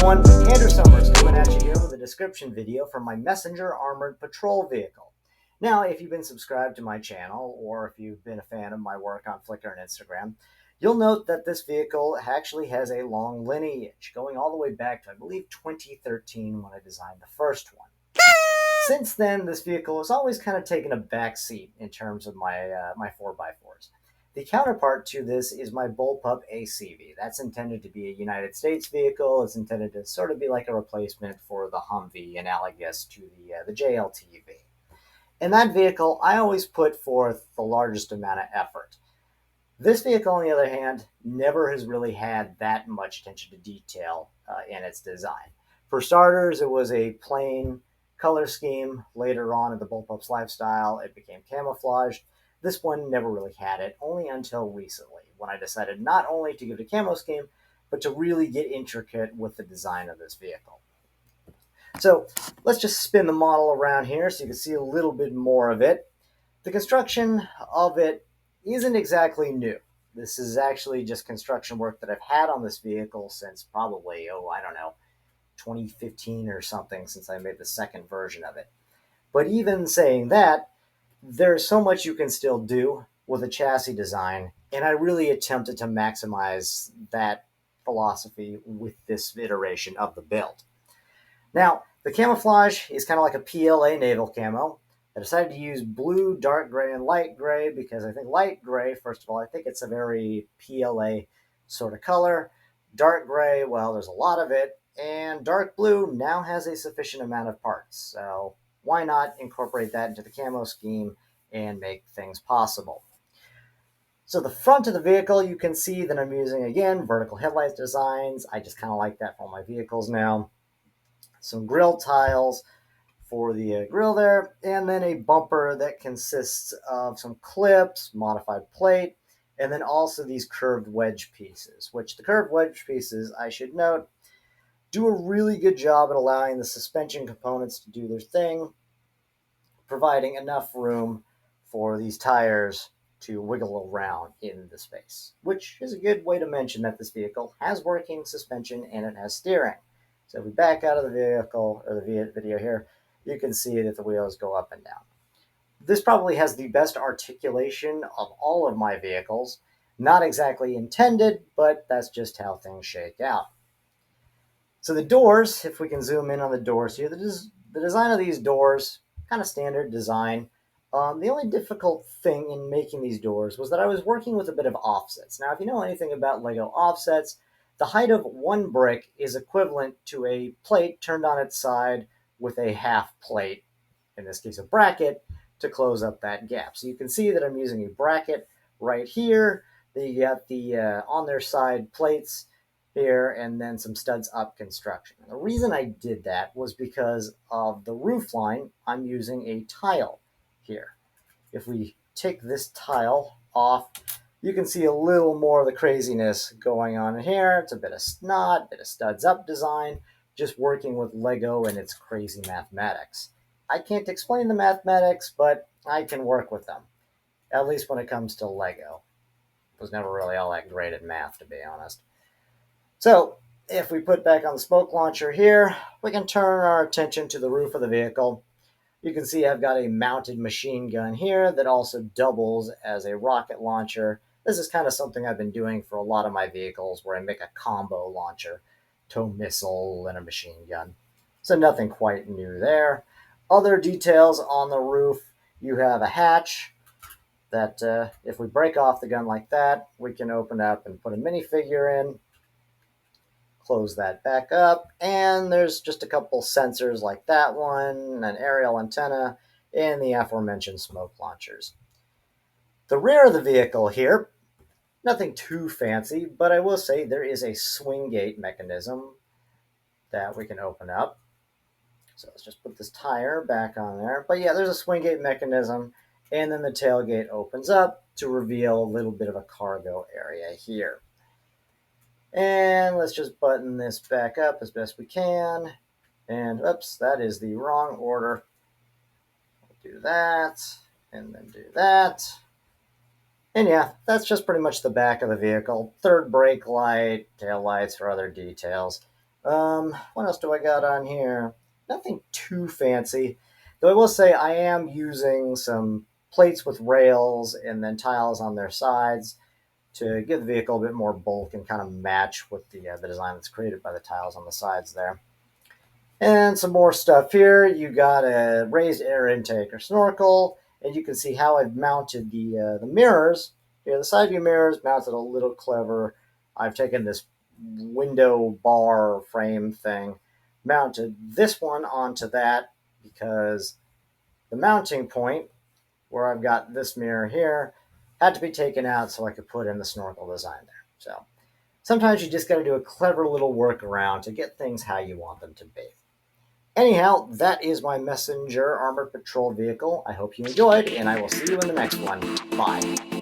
everyone, Andrew Summers coming at you here with a description video from my Messenger Armored Patrol Vehicle. Now, if you've been subscribed to my channel, or if you've been a fan of my work on Flickr and Instagram, you'll note that this vehicle actually has a long lineage, going all the way back to, I believe, 2013 when I designed the first one. Since then, this vehicle has always kind of taken a back seat in terms of my 4x4s. The counterpart to this is my Bullpup ACV. That's intended to be a United States vehicle. It's intended to sort of be like a replacement for the Humvee, analogous to the JLTV. In that vehicle, I always put forth the largest amount of effort. This vehicle, on the other hand, never has really had that much attention to detail in its design. For starters, it was a plain color scheme. Later on in the Bullpup's lifestyle, it became camouflaged. This one never really had it, only until recently, when I decided not only to give it a camo scheme, but to really get intricate with the design of this vehicle. So let's just spin the model around here so you can see a little bit more of it. The construction of it isn't exactly new. This is actually just construction work that I've had on this vehicle since probably, 2015 or something, since I made the second version of it. But even saying that, there's so much you can still do with a chassis design, and I really attempted to maximize that philosophy with this iteration of the build. Now, the camouflage is kind of like a PLA naval camo. I decided to use blue, dark gray, and light gray because I think light gray, first of all, I think it's a very PLA sort of color. Dark gray, well, there's a lot of it, and dark blue now has a sufficient amount of parts. So why not incorporate that into the camo scheme and make things possible? So the front of the vehicle, you can see that I'm using, again, vertical headlights designs. I just kind of like that for all my vehicles now. Some grill tiles for the grill there, and then a bumper that consists of some clips, modified plate, and then also these curved wedge pieces, which the curved wedge pieces, I should note, do a really good job at allowing the suspension components to do their thing, providing enough room for these tires to wiggle around in the space, which is a good way to mention that this vehicle has working suspension and it has steering. So if we back out of the vehicle, or the video here, you can see that the wheels go up and down. This probably has the best articulation of all of my vehicles. Not exactly intended, but that's just how things shake out. So the doors, if we can zoom in on the doors here, the design of these doors, kind of standard design. The only difficult thing in making these doors was that I was working with a bit of offsets. Now, if you know anything about Lego offsets, the height of one brick is equivalent to a plate turned on its side with a half plate, in this case a bracket, to close up that gap. So you can see that I'm using a bracket right here. Then you got the on their side plates here, and then some studs up construction. And the reason I did that was because of the roof line. I'm using a tile here. If we take this tile off, you can see a little more of the craziness going on here. It's a bit of snot, a bit of studs up design, just working with Lego and its crazy mathematics. I can't explain the mathematics, but I can work with them, at least when it comes to Lego. I was never really all that great at math, to be honest. So if we put back on the spoke launcher here, we can turn our attention to the roof of the vehicle. You can see I've got a mounted machine gun here that also doubles as a rocket launcher. This is kind of something I've been doing for a lot of my vehicles, where I make a combo launcher, tow missile and a machine gun. So nothing quite new there. Other details on the roof, you have a hatch that if we break off the gun like that, we can open up and put a minifigure in. Close that back up, and there's just a couple sensors like that one, an aerial antenna, and the aforementioned smoke launchers. The rear of the vehicle here, nothing too fancy, but I will say there is a swing gate mechanism that we can open up. So let's just put this tire back on there. But yeah, there's a swing gate mechanism, and then the tailgate opens up to reveal a little bit of a cargo area here. And let's just button this back up as best we can. And oops, that is the wrong order. We'll do that, and then do that. And yeah, that's just pretty much the back of the vehicle. Third brake light, tail lights for other details. What else do I got on here? Nothing too fancy. Though I will say I am using some plates with rails and then tiles on their sides to give the vehicle a bit more bulk and kind of match with the design that's created by the tiles on the sides there. And some more stuff here. You got a raised air intake or snorkel, and you can see how I've mounted the mirrors. Here, the side view mirrors mounted a little clever. I've taken this window bar frame thing, mounted this one onto that because the mounting point where I've got this mirror here had to be taken out so I could put in the snorkel design there. So sometimes you just got to do a clever little workaround to get things how you want them to be. Anyhow, that is my Messenger Armored Patrol vehicle. I hope you enjoyed, and I will see you in the next one. Bye.